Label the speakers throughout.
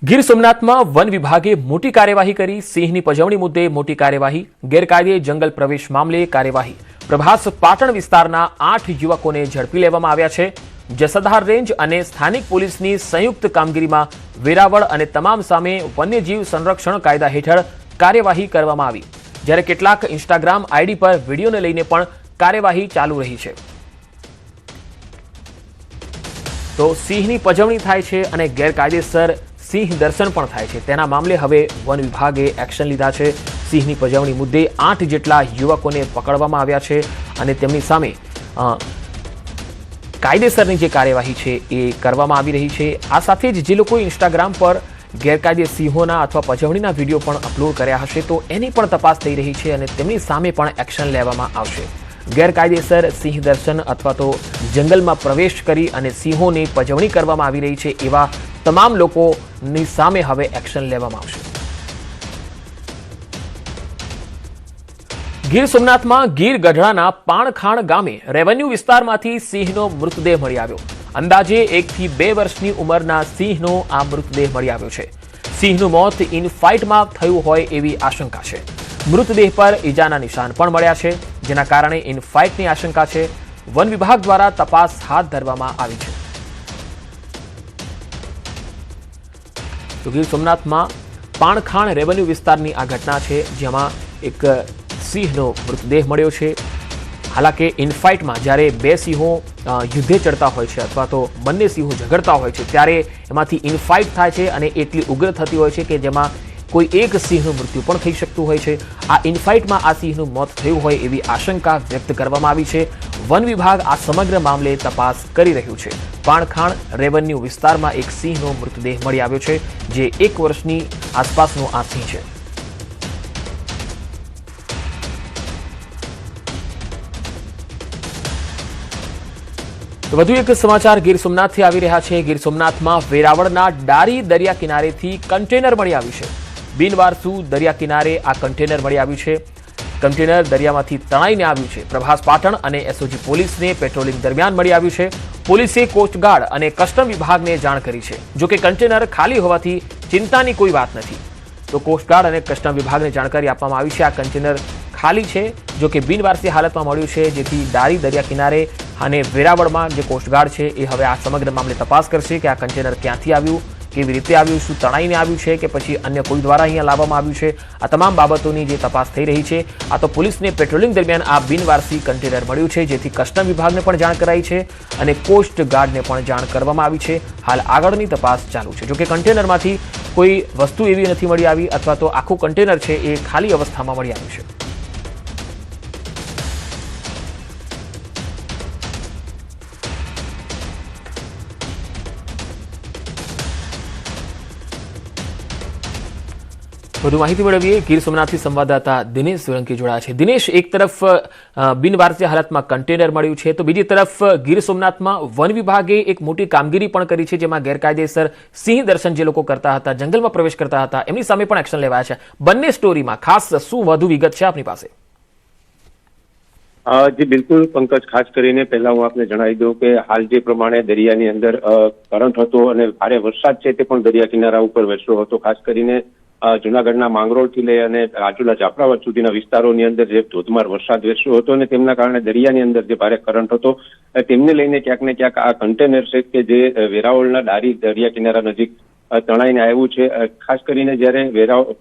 Speaker 1: ગીર સોમનાથમાં વન વિભાગે મોટી કાર્યવાહી કરી। સિંહની પજવણી મુદ્દે મોટી કાર્યવાહી। ગેરકાયદે જંગલ પ્રવેશ મામલે કાર્યવાહી। પ્રભાસ પાટણ વિસ્તારના 8 યુવકોને ઝડપી લેવામાં આવ્યા છે। જસદહાર રેન્જ અને સ્થાનિક પોલીસની સંયુક્ત કામગીરીમાં વેરાવળ અને તમામ સામે વન્યજીવ સંરક્ષણ કાયદા હેઠળ કાર્યવાહી કરવામાં આવી। જ્યારે કેટલાક ઇન્સ્ટાગ્રામ આઈડી પર વિડીયોને લઈને પણ કાર્યવાહી ચાલુ રહી છે। તો સિંહની પજવણી થાય છે અને ગેરકાયદેસર સિંહ દર્શન પણ થાય છે, તેના મામલે હવે વન વિભાગે એક્શન લીધા છે। સિંહની પજવણી મુદ્દે 8 જેટલા યુવકોને પકડવામાં આવ્યા છે અને તેમની સામે કાયદેસરની જે કાર્યવાહી છે એ કરવામાં આવી રહી છે। આ સાથે જ જે લોકો ઇન્સ્ટાગ્રામ પર ગેરકાયદે સિંહોના અથવા પજવણીના વિડીયો પણ અપલોડ કર્યા હશે તો એની પણ તપાસ થઈ રહી છે અને તેમની સામે પણ એક્શન લેવામાં આવશે। ગેરકાયદેસર સિંહ દર્શન અથવા તો જંગલમાં પ્રવેશ કરી અને સિંહોની પજવણી કરવામાં આવી રહી છે એવા તમામ લોકોની સામે હવે એક્શન લેવામાં આવશે। ગીર સોમનાથમાં ગીર ગઢડાના પાણખાણ ગામે રેવન્યુ વિસ્તારમાંથી સિંહનો મૃતદેહ મળી આવ્યો। અંદાજે 1 થી 2 વર્ષની ઉંમરના સિંહનો આ મૃતદેહ મળી આવ્યો છે। સિંહનું મોત ઇન ફાઇટમાં થયું હોય એવી આશંકા છે। મૃતદેહ પર ઈજાના નિશાન પણ મળ્યા છે, જેના કારણે ઇન ફાઇટની આશંકા છે। વન વિભાગ દ્વારા તપાસ હાથ ધરવામાં આવી છે। તો ગીર સોમનાથમાં પાણખાણ રેવન્યુ વિસ્તારની આ ઘટના છે, જેમાં એક સિંહનો મૃતદેહ મળ્યો છે। હાલાકે ઇનફાઇટમાં જ્યારે 2 સિંહો યુદ્ધે ચડતા હોય છે અથવા તો બંને સિંહો ઝઘડતા હોય છે ત્યારે એમાંથી ઇનફાઇટ થાય છે અને એટલી ઉગ્ર થતી હોય છે કે જેમાં કોઈ એક સિંહનું મૃત્યુ પણ થઈ શકતું હોય છે। આ ઇનફાઇટમાં આ સિંહનું મોત થયું હોય એવી આશંકા વ્યક્ત કરવામાં આવી છે। વન વિભાગ આ સમગ્ર મામલે તપાસ કરી રહ્યું છે। પાણખાણ રેવન્યુ વિસ્તારમાં એક સિંહનો મૃતદેહ મળી આવ્યો છે, જે 1 વર્ષની આસપાસનો આ સિંહ છે। તો વધુ એક સમાચાર ગીર સોમનાથથી આવી રહ્યા છે। ગીર સોમનાથમાં વેરાવળના ડારી દરિયા કિનારેથી કન્ટેનર મળી આવ્યું છે। બિનવારસુ દરિયા કિનારે આ કન્ટેનર મળી આવ્યું છે। કન્ટેનર દરિયામાંથી તણાઈને આવ્યું છે। પ્રભાસ પાટણ અને એસઓજી પોલીસને પેટ્રોલિંગ દરમિયાન મળી આવ્યું છે। પોલીસે કોસ્ટગાર્ડ અને કસ્ટમ વિભાગને જાણ કરી છે। જો કે કન્ટેનર ખાલી હોવાથી ચિંતાની કોઈ વાત નથી। તો કોસ્ટગાર્ડ અને કસ્ટમ વિભાગને જાણકારી આપવામાં આવી છે। આ કન્ટેનર ખાલી છે, જો કે બિનવારસી હાલતમાં મળ્યું છે, જેથી ડારી દરિયા કિનારે અને વેરાવળમાં જે કોસ્ટગાર્ડ છે એ હવે આ સમગ્ર મામલે તપાસ કરશે કે આ કન્ટેનર ક્યાંથી આવ્યું, કેવી રીતે આવ્યું, શું તણાઈને આવ્યું છે કે પછી અન્ય કોઈ દ્વારા અહીંયા લાવવામાં આવ્યું છે। આ તમામ બાબતોની જે તપાસ થઈ રહી છે। આ તો પોલીસને પેટ્રોલિંગ દરમિયાન આ બિનવારસી કન્ટેનર મળ્યું છે, જેથી કસ્ટમ વિભાગને પણ જાણ કરાઈ છે અને કોસ્ટ ગાર્ડને પણ જાણ કરવામાં આવી છે। હાલ આગળની તપાસ ચાલુ છે। જો કે કન્ટેનરમાંથી કોઈ વસ્તુ એવી નથી મળી આવી અથવા તો આખું કન્ટેનર છે એ ખાલી અવસ્થામાં મળી આવ્યું છે। વધુ માહિતી મેળવીએ ગીર સોમનાથથી સંવાદદાતા દિનેશ સોલંકી જોડાયા છે। દિનેશ, એક તરફ બિનવારસી હાલતમાં કન્ટેનર મળ્યું છે તો બીજી તરફ ગીર સોમનાથમાં વન વિભાગે એક મોટી કામગીરી પણ કરી છે, જેમાં ગેરકાયદેસર સિંહ દર્શન જે લોકો કરતા હતા, જંગલમાં પ્રવેશ કરતા હતા, એમની સામે પણ એક્શન લેવાયા છે। બંને સ્ટોરીમાં ખાસ શું વધુ વિગત છે આપની પાસે?
Speaker 2: જી બિલકુલ પંકજ, ખાસ કરીને પહેલા હું આપને જણાવી દઉં કે હાલ જે પ્રમાણે દરિયાની અંદર કરંટ હતો અને ભારે વરસાદ છે તે પણ દરિયા કિનારા ઉપર વરસ્યો હતો। ખાસ કરીને જૂનાગઢના માંગરોળથી લઈ અને રાજુલા જાફરાબાદ સુધીના વિસ્તારોની અંદર જે ધોધમાર વરસાદ વરસ્યો હતો અને તેમના કારણે દરિયાની અંદર જે ભારે કરંટ હતો તેમને લઈને ક્યાંક ને ક્યાંક આ કન્ટેનર છે કે જે વેરાવળના ડારી દરિયા કિનારા નજીક તણાઈને આવ્યું છે। ખાસ કરીને જ્યારે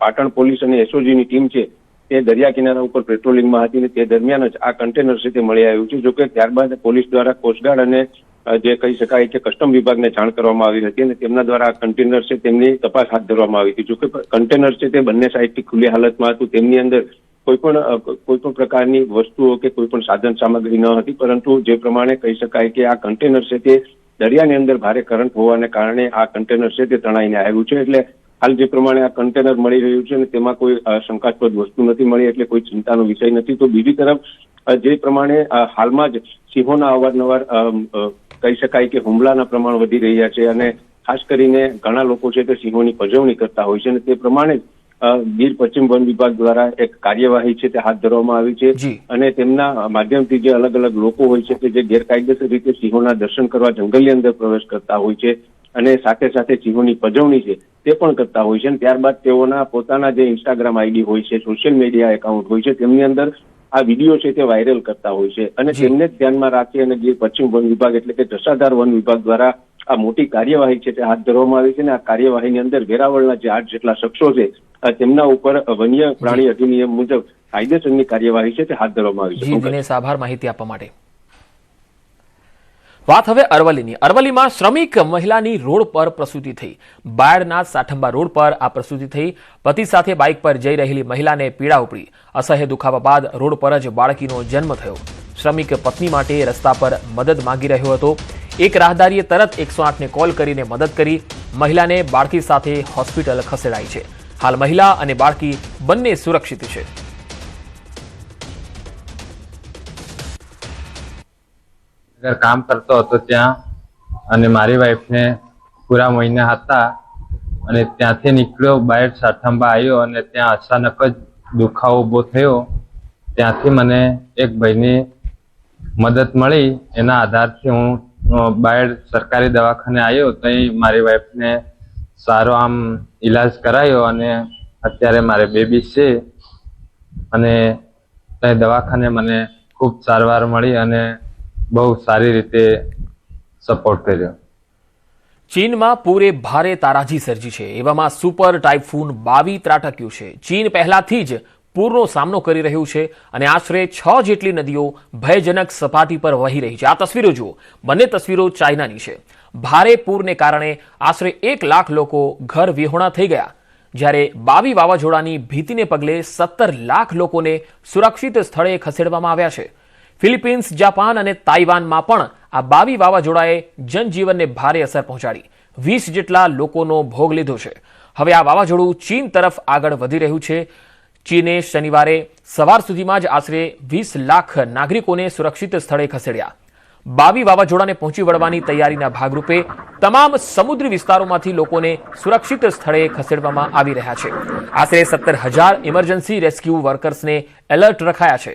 Speaker 2: પાટણ પોલીસ અને એસઓજીની ટીમ છે તે દરિયા કિનારા ઉપર પેટ્રોલિંગમાં હતી ને તે દરમિયાન જ આ કન્ટેનર છે તે મળી આવ્યું છે। જોકે ત્યારબાદ પોલીસ દ્વારા કોસ્ટગાર્ડ અને જે કહી શકાય કે કસ્ટમ વિભાગને જાણ કરવામાં આવી હતી અને તેમના દ્વારા આ કન્ટેનર છે તેમની તપાસ હાથ ધરવામાં આવી હતી। જોકે કન્ટેનર છે તે બંને સાઈડથી ખુલ્લી હાલતમાં હતું, તેમની અંદર કોઈ પણ પ્રકારની વસ્તુઓ કે કોઈ પણ સાધન સામગ્રી ન હતી, પરંતુ જે પ્રમાણે કહી શકાય કે આ કન્ટેનર છે તે દરિયાની અંદર ભારે કરંટ હોવાને કારણે આ કન્ટેનર છે તે તણાઈને આવ્યું છે। એટલે હાલ જે પ્રમાણે આ કન્ટેનર મળી રહ્યું છે અને તેમાં કોઈ શંકાસ્પદ વસ્તુ નથી મળી, એટલે કોઈ ચિંતાનો વિષય નથી। તો બીજી તરફ જે પ્રમાણે હાલમાં જ સિંહોના અવારનવાર કહી શકાય કે હુમલાના પ્રમાણ વધી રહ્યા છે અને ખાસ કરીને ઘણા લોકો છે તે સિંહોની પજવણી કરતા હોય છે અને તે પ્રમાણે ગીર પશ્ચિમ વન વિભાગ દ્વારા એક કાર્યવાહી છે તે હાથ ધરવામાં આવી છે અને તેમના માધ્યમથી જે અલગ અલગ લોકો હોય છે કે જે ગેરકાયદેસર રીતે સિંહોના દર્શન કરવા જંગલની અંદર પ્રવેશ કરતા હોય છે અને સાથે સાથે જીવોની પજવણી છે તે પણ કરતા હોય છે. અને ત્યારબાદ તેઓના પોતાના જે ઇન્સ્ટાગ્રામ આઈડી હોય છે, સોશિયલ મીડિયા એકાઉન્ટ હોય છે, તેમની અંદર આ વિડીયો છે તે વાયરલ કરતા હોય છે. અને તેમને જ ધ્યાનમાં રાખી અને ગીર પશ્ચિમ વન વિભાગ એટલે કે જસાધાર વન વિભાગ દ્વારા આ મોટી કાર્યવાહી છે તે હાથ ધરવામાં આવી છે. અને આ કાર્યવાહીની અંદર વેરાવળના જે 8 જેટલા શખ્સો છે તેમના ઉપર વન્ય પ્રાણી અધિનિયમ મુજબ કાયદેસરની કાર્યવાહી છે તે હાથ ધરવામાં આવી છે.
Speaker 1: જી દિનેશ, આભાર માહિતી આપવા માટે. વાત હવે અરવલ્લીની. અરવલ્લીમાં શ્રમિક મહિલાની રોડ પર પ્રસૂતિ થઈ. બાયડના સાઠંબા રોડ પર આ પ્રસૂતિ થઈ. પતિ સાથે બાઇક પર જઈ રહેલી મહિલાને પીડા ઉપડી. અસહ્ય દુખાવા બાદ રોડ પર જ બાળકીનો જન્મ થયો. શ્રમિક પત્ની માટે રસ્તા પર મદદ માંગી રહ્યો હતો. એક રાહદારીએ તરત 108ને કોલ કરીને મદદ કરી. મહિલાને બાળકી સાથે હોસ્પિટલ ખસેડાઈ છે. હાલ મહિલા અને બાળકી બંને સુરક્ષિત છે.
Speaker 3: કામ કરતો હતો ત્યાં, અને મારી વાઈફને પૂરા મહિના હતા, અને ત્યાંથી નીકળ્યો, બાયડ સાઠંબા આવ્યો અને ત્યાં અચાનક જ દુખાવો ઊભો થયો. ત્યાંથી મને એક ભાઈની મદદ મળી. એના આધારથી હું બાયડ સરકારી દવાખાને આવ્યો. ત્યાં મારી વાઈફને સારો આમ ઈલાજ કરાયો અને અત્યારે મારે બેબી છે. અને ત્યાં દવાખાને મને ખૂબ સારવાર મળી અને બહુ સારી રીતે સપોર્ટ કર્યો.
Speaker 1: ચીનમાં પૂરે ભારે તારાજી સર્જી છે. એવામાં સુપર ટાઇફૂન 22 ત્રાટક્યું છે. ચીન પહેલાથી જ પૂરનો સામનો કરી રહ્યું છે અને આશરે 6 જેટલી નદીઓ ભયજનક સપાટી પર વહી રહી છે. આ તસવીરો જુઓ. બંને તસવીરો ચાઇનાની છે. ભારે પૂરને કારણે આશરે 1 લાખ લોકો ઘર વિહોણા થઈ ગયા, જ્યારે 22 વાવાઝોડાની ભીતિને પગલે 17 લાખ લોકોને સુરક્ષિત સ્થળે ખસેડવામાં આવ્યા છે. ફિલિપિન્સ, જાપાન અને તાઇવાનમાં પણ આ 22 વાવાઝોડાએ જનજીવનને ભારે અસર પહોંચાડી. 20 જેટલા લોકોનો ભોગ લીધો છે. હવે આ વાવાઝોડું ચીન તરફ આગળ વધી રહ્યું છે. ચીને શનિવારે સવાર સુધીમાં જ આશરે 20 લાખ નાગરિકોને સુરક્ષિત સ્થળે ખસેડ્યા. 22 વાવાઝોડાને પહોંચી વળવાની તૈયારીના ભાગરૂપે તમામ સમુદ્રી વિસ્તારોમાંથી લોકોને સુરક્ષિત સ્થળે ખસેડવામાં આવી રહ્યા છે. આશરે 17,000 ઇમરજન્સી રેસ્ક્યુ વર્કર્સને એલર્ટ રખાયા છે.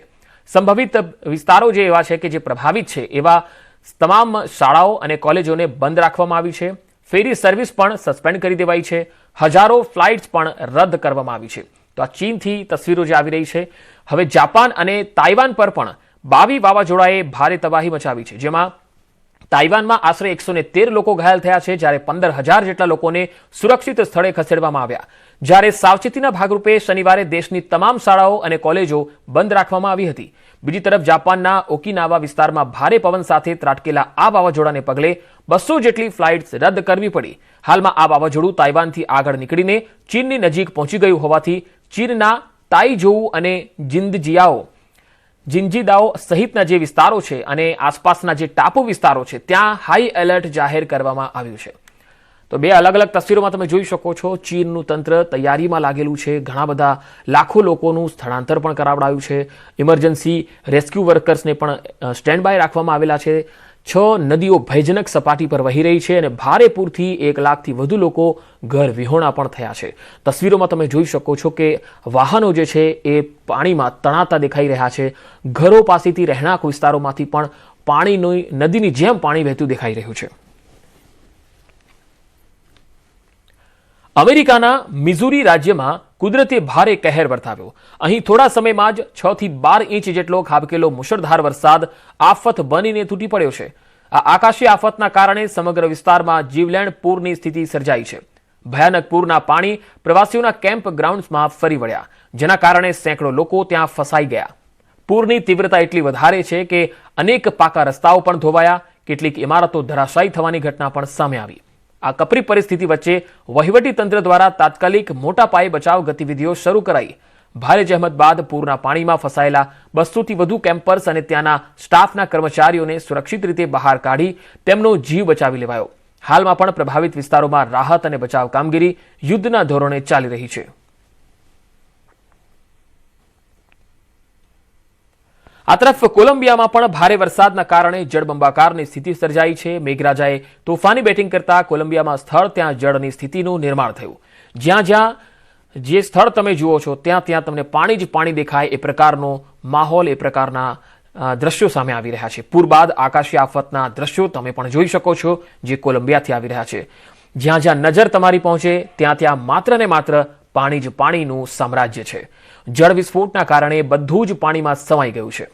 Speaker 1: સંભવિત વિસ્તારો જે એવા છે કે જે પ્રભાવિત છે એવા તમામ શાળાઓ અને કોલેજોને બંધ રાખવામાં આવી છે. ફેરી સર્વિસ પણ સસ્પેન્ડ કરી દેવાઈ છે. હજારો ફ્લાઇટ્સ પણ રદ કરવામાં આવી છે. તો આ ચીનથી તસવીરો જે આવી રહી છે. હવે જાપાન અને તાઇવાન પર પણ 22 વાવાઝોડાએ ભારે તબાહી મચાવી છે, જેમાં તાઇવાનમાં આશરે 113 લોકો ઘાયલ થયા છે, જ્યારે 15,000 જેટલા લોકોને સુરક્ષિત સ્થળે ખસેડવામાં આવ્યા. જ્યારે સાવચેતીના ભાગરૂપે શનિવારે દેશની તમામ શાળાઓ અને કોલેજો બંધ રાખવામાં આવી હતી. બીજી તરફ જાપાનના ઓકિનાવા વિસ્તારમાં ભારે પવન સાથે ત્રાટકેલા આ વાવાઝોડાને પગલે 200 જેટલી ફ્લાઇટ્સ રદ કરવી પડી. હાલમાં આ વાવાઝોડું તાઇવાનથી આગળ નીકળીને ચીનની નજીક પહોંચી ગયું હોવાથી ચીનના તાઇજોઉ અને જિન્જીદાઓ સહિતના જે વિસ્તારો છે અને આસપાસના જે ટાપુ વિસ્તારો છે ત્યાં હાઈ એલર્ટ જાહેર કરવામાં આવ્યું છે. તો બે અલગ અલગ તસવીરોમાં તમે જોઈ શકો છો. ચીનનું તંત્ર તૈયારીમાં લાગેલું છે. ઘણા બધા લાખો લોકોનું સ્થળાંતર પણ કરાવડાયું છે. ઇમરજન્સી રેસ્ક્યુ વર્કર્સને પણ સ્ટેન્ડ બાય રાખવામાં આવેલા છે. 6 નદીઓ ભયજનક સપાટી પર વહી રહી છે અને ભારે પૂરથી 1 લાખથી વધુ લોકો ઘર વિહોણા પણ થયા છે. તસવીરોમાં તમે જોઈ શકો છો કે વાહનો જે છે એ પાણીમાં તણાતા દેખાઈ રહ્યા છે. ઘરો પાસેથી રહેણાંક વિસ્તારોમાંથી પણ પાણીની નદીની જેમ પાણી વહેતું દેખાઈ રહ્યું છે. અમેરિકાના મિઝુરી રાજ્યમાં કુદરતે ભારે કહેર વર્તાવ્યો. અહીં થોડા સમયમાં જ 6 થી 12 ઇંચ જેટલો ખાબકેલો મુશળધાર વરસાદ આફત બનીને તૂટી પડ્યો છે. આ આકાશી આફતના કારણે સમગ્ર વિસ્તારમાં જીવલેણ પૂરની સ્થિતિ સર્જાઈ છે. ભયાનક પૂરના પાણી પ્રવાસીઓના કેમ્પ ગ્રાઉન્ડ્સમાં ફરી વળ્યા, જેના કારણે સેંકડો લોકો ત્યાં ફસાઈ ગયા. પૂરની તીવ્રતા એટલી વધારે છે કે અનેક પાકા રસ્તાઓ પણ ધોવાયા. કેટલીક ઇમારતો ધરાશાયી થવાની ઘટના પણ સામે આવી. આ કપરી પરિસ્થિતિ વચ્ચે વહીવટી તંત્ર દ્વારા તાત્કાલિક મોટા પાયે બચાવ ગતિવિધિઓ શરૂ કરાઈ. ભારે જહેમત બાદ પૂરના પાણીમાં ફસાયેલા 200થી વધુ કેમ્પર્સ અને ત્યાંના સ્ટાફના કર્મચારીઓને સુરક્ષિત રીતે બહાર કાઢી તેમનો જીવ બચાવી લેવાયો. હાલમાં પણ પ્રભાવિત વિસ્તારોમાં રાહત અને બચાવ કામગીરી યુદ્ધના ધોરણે ચાલી રહી છે. આ તરફ કોલંબિયામાં પણ ભારે વરસાદના કારણે જળબંબાકારની સ્થિતિ સર્જાઈ છે. મેઘરાજાએ તોફાની બેટિંગ કરતા કોલંબિયામાં સ્થળ ત્યાં જળની સ્થિતિનું નિર્માણ થયું. જ્યાં જે સ્થળ તમે જુઓ છો ત્યાં તમને પાણી જ પાણી દેખાય એ પ્રકારનો માહોલ, એ પ્રકારના દ્રશ્યો સામે આવી રહ્યા છે. પૂર બાદ આકાશી આફતના દ્રશ્યો તમે પણ જોઈ શકો છો, જે કોલંબિયાથી આવી રહ્યા છે. જ્યાં જ્યાં નજર તમારી પહોંચે ત્યાં ત્યાં માત્ર ને માત્ર પાણી જ પાણીનું સામ્રાજ્ય છે. જળ વિસ્ફોટના કારણે બધું જ પાણીમાં સમાઈ ગયું છે.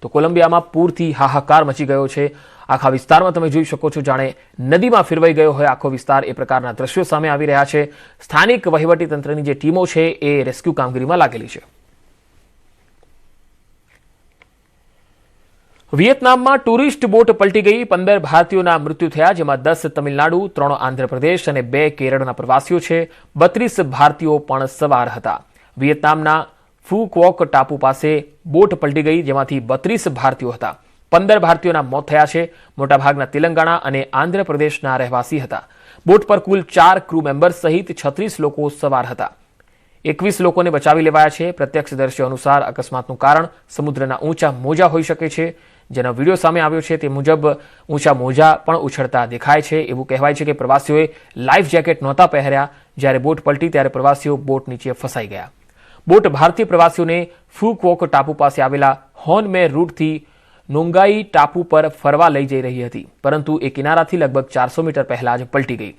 Speaker 1: તો કોલંબિયામાં પૂરથી હાહાકાર મચી ગયો છે. આખા વિસ્તારમાં તમે જોઈ શકો છો જાણે નદીમાં ફેરવાઈ ગયો હોય આખો વિસ્તાર. એ પ્રકારના દ્રશ્યો સામે આવી રહ્યા છે. સ્થાનિક વહીવટી તંત્રની જે ટીમો છે એ રેસ્ક્યુ કામગીરીમાં લાગેલી છે. વિયેતનામમાં ટુરિસ્ટ બોટ પલટી ગઈ. 15 ભારતીયોના મૃત્યુ થયા, જેમાં 10 તમિલનાડુ, 3 આંધ્રપ્રદેશ અને 2 કેરળના પ્રવાસીઓ છે. 32 ભારતીયો પણ સવાર હતા. વિયેતનામના ફુકોક ટાપુ પાસે બોટ પલટી ગઈ, જેમાંથી 32 ભારતીયો હતા. 15 ભારતીયોના મોત થયા છે. મોટાભાગના તેલંગાણા અને આંધ્રપ્રદેશના રહેવાસી હતા. બોટ પર કુલ 4 ક્રૂ મેમ્બર્સ સહિત 36 લોકો સવાર હતા. 21 લોકોને બચાવી લેવાયા છે. પ્રત્યક્ષદર્શીઓ અનુસાર અકસ્માતનું કારણ સમુદ્રના ઊંચા મોજા હોઈ શકે છે. જેનો વિડીયો સામે આવ્યો છે તે મુજબ ઊંચા મોજા પણ ઉછળતા દેખાય છે. એવું કહેવાય છે કે પ્રવાસીઓએ લાઈફ જેકેટ નહોતા પહેર્યા. જ્યારે બોટ પલટી ત્યારે પ્રવાસીઓ બોટ નીચે ફસાઈ ગયા. બોટ ભારતીય પ્રવાસીઓને ફુકોક ટાપુ પાસે આવેલા હોનમે રૂટથી નોંગાઈ ટાપુ પર ફરવા લઈ જઈ રહી હતી, પરંતુ એ કિનારાથી લગભગ 400 મીટર પહેલા જ પલટી ગઈ.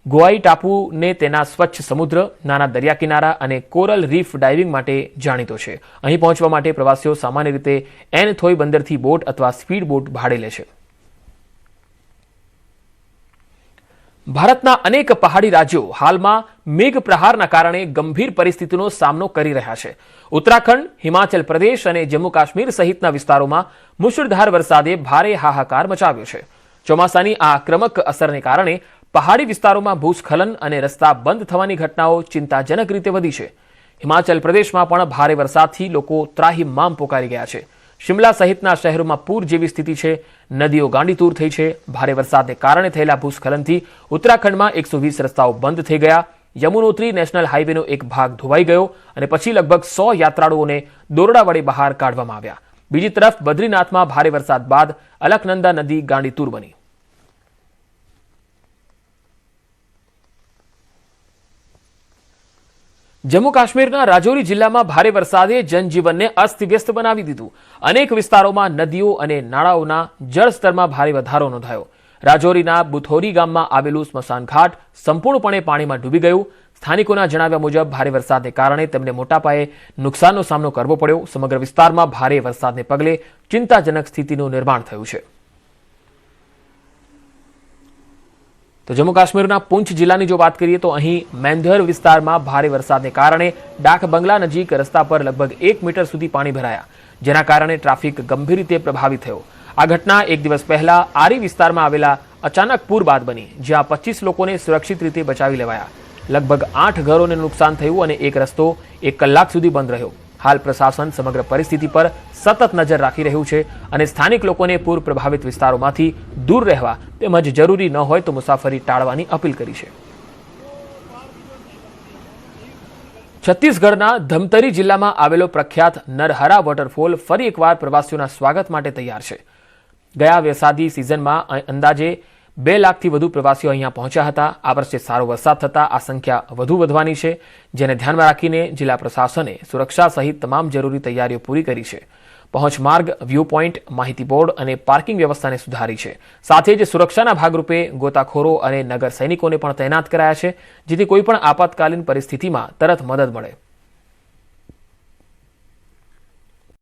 Speaker 1: ગોઆઈ ટાપુને તેના સ્વચ્છ સમુદ્ર, નાના દરિયા કિનારા અને કોરલ રીફ ડાઇવિંગ માટે જાણીતો છે. અહીં પહોંચવા માટે પ્રવાસીઓ સામાન્ય રીતે એનથોઈ બંદરથી બોટ અથવા સ્પીડ બોટ ભાડે લે છે. ભારતના અનેક પહાડી રાજ્યો હાલમાં મેઘ પ્રહારના કારણે ગંભીર પરિસ્થિતિનો સામનો કરી રહ્યા છે. ઉત્તરાખંડ, હિમાચલ પ્રદેશ અને જમ્મુ કાશ્મીર સહિતના વિસ્તારોમાં મુશળધાર વરસાદે ભારે હાહાકાર મચાવ્યો છે. ચોમાસાની આ આક્રમક અસરને કારણે પહાડી વિસ્તારોમાં ભૂસ્ખલન અને રસ્તા બંધ થવાની ઘટનાઓ ચિંતાજનક રીતે વધી છે. હિમાચલ પ્રદેશમાં પણ ભારે વરસાદથી લોકો ત્રાહિમામ પોકારી ગયા છે. શિમલા સહિતના શહેરોમાં પૂર જેવી સ્થિતિ છે. નદીઓ ગાંડીતૂર થઈ છે. ભારે વરસાદને કારણે થયેલા ભૂસ્ખલનથી ઉત્તરાખંડમાં 120 રસ્તાઓ બંધ થઈ ગયા. યમુનોત્રી નેશનલ હાઈવેનો એક ભાગ ધોવાઈ ગયો અને પછી લગભગ 100 યાત્રાળુઓને દોરડા વડે બહાર કાઢવામાં આવ્યા. બીજી તરફ બદ્રીનાથમાં ભારે વરસાદ બાદ અલકનંદા નદી ગાંડીતૂર બની. જમ્મુ કાશ્મીરના રાજૌરી જિલ્લામાં ભારે વરસાદે જનજીવનને અસ્તવ્યસ્ત બનાવી દીધું. અનેક વિસ્તારોમાં નદીઓ અને નાળાઓના જળસ્તરમાં ભારે વધારો નોંધાયો. રાજૌરીના બુથોરી ગામમાં આવેલું સ્મશાન ઘાટ સંપૂર્ણપણે પાણીમાં ડૂબી ગયું. સ્થાનિકોના જણાવ્યા મુજબ ભારે વરસાદને કારણે તેમને મોટા પાયે નુકસાનનો સામનો કરવો પડ્યો. સમગ્ર વિસ્તારમાં ભારે વરસાદને પગલે ચિંતાજનક સ્થિતિનું નિર્માણ થયું છે. તો જમ્મુ કાશ્મીરના પૂંછ જિલ્લાની જો વાત કરીએ તો અહીં મેંધર વિસ્તારમાં ભારે વરસાદને કારણે ડાક બંગલા નજીક રસ્તા પર લગભગ 1 મીટર સુધી પાણી ભરાયા, જેના કારણે ટ્રાફિક ગંભીર રીતે પ્રભાવિત થયો. આ ઘટના એક દિવસ પહેલા આરી વિસ્તારમાં આવેલા અચાનક પૂર બાદ બની, જ્યાં 25 લોકોને સુરક્ષિત રીતે બચાવી લેવાયા. લગભગ 8 ઘરોને નુકસાન થયું અને એક રસ્તો 1 કલાક સુધી બંધ રહ્યો. હાલ પ્રશાસન સમગ્ર પરિસ્થિતિ પર સતત નજર રાખી રહ્યું છે અને સ્થાનિક લોકોને પૂર પ્રભાવિત વિસ્તારોમાંથી દૂર રહેવા તેમજ જરૂરી ન હોય તો મુસાફરી ટાળવાની અપીલ કરી છે. છત્તીસગઢના ધમતરી જિલ્લામાં આવેલો પ્રખ્યાત નરહરા વોટરફોલ ફરી એકવાર પ્રવાસીઓના સ્વાગત માટે તૈયાર છે. ગયા વરસાદી સિઝનમાં અંદાજે 2 લાખથી વધુ પ્રવાસીઓ અહીંયા પહોંચ્યા હતા. આ વર્ષે સારો વરસાદ થતાં આ સંખ્યા વધુ વધવાની છે, જેને ધ્યાનમાં રાખીને જિલ્લા પ્રશાસને સુરક્ષા સહિત તમામ જરૂરી તૈયારીઓ પૂરી કરી છે. પહોંચ માર્ગ, વ્યૂ પોઈન્ટ, માહિતી બોર્ડ અને પાર્કિંગ વ્યવસ્થાને સુધારી છે. સાથે જ સુરક્ષાના ભાગરૂપે ગોતાખોરો અને નગર સૈનિકોને પણ તૈનાત કરાયા છે, જેથી કોઈપણ આપાતકાલીન પરિસ્થિતિમાં તરત મદદ મળે.